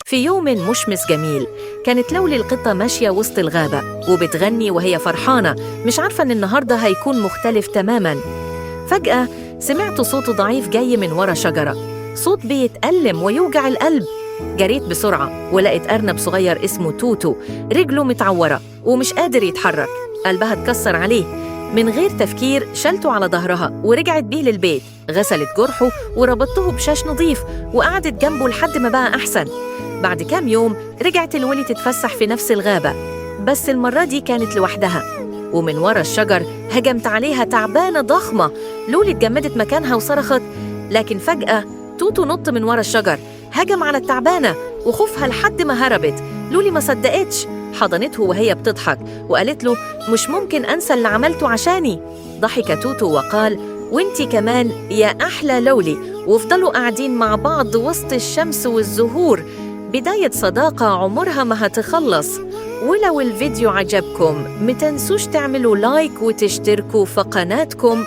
في يوم مشمس جميل، كانت لولي القطة ماشية وسط الغابة وبتغني وهي فرحانة، مش عارفة إن النهاردة هيكون مختلف تماماً. فجأة سمعت صوت ضعيف جاي من ورا شجرة، صوت بيتألم ويوجع القلب. جريت بسرعة ولقيت أرنب صغير اسمه توتو، رجله متعورة ومش قادر يتحرك، قلبها اتكسر عليه. من غير تفكير شلته على ظهرها ورجعت بيه للبيت، غسلت جرحه وربطته بشاش نظيف وقعدت جنبه لحد ما بقى أحسن. بعد كام يوم رجعت الولي تتفسح في نفس الغابة، بس المرة دي كانت لوحدها، ومن ورا الشجر هجمت عليها تعبانة ضخمة. لولي اتجمدت مكانها وصرخت، لكن فجأة توتو نط من ورا الشجر، هجم على التعبانة وخوفها لحد ما هربت. لولي ما صدقتش، حضنته وهي بتضحك وقالت له مش ممكن أنسى اللي عملته عشاني. ضحك توتو وقال وانتي كمان يا أحلى لولي، وفضلوا قاعدين مع بعض وسط الشمس والزهور، بداية صداقة عمرها ما هتخلص. ولو الفيديو عجبكم متنسوش تعملوا لايك وتشتركوا في قناتكم.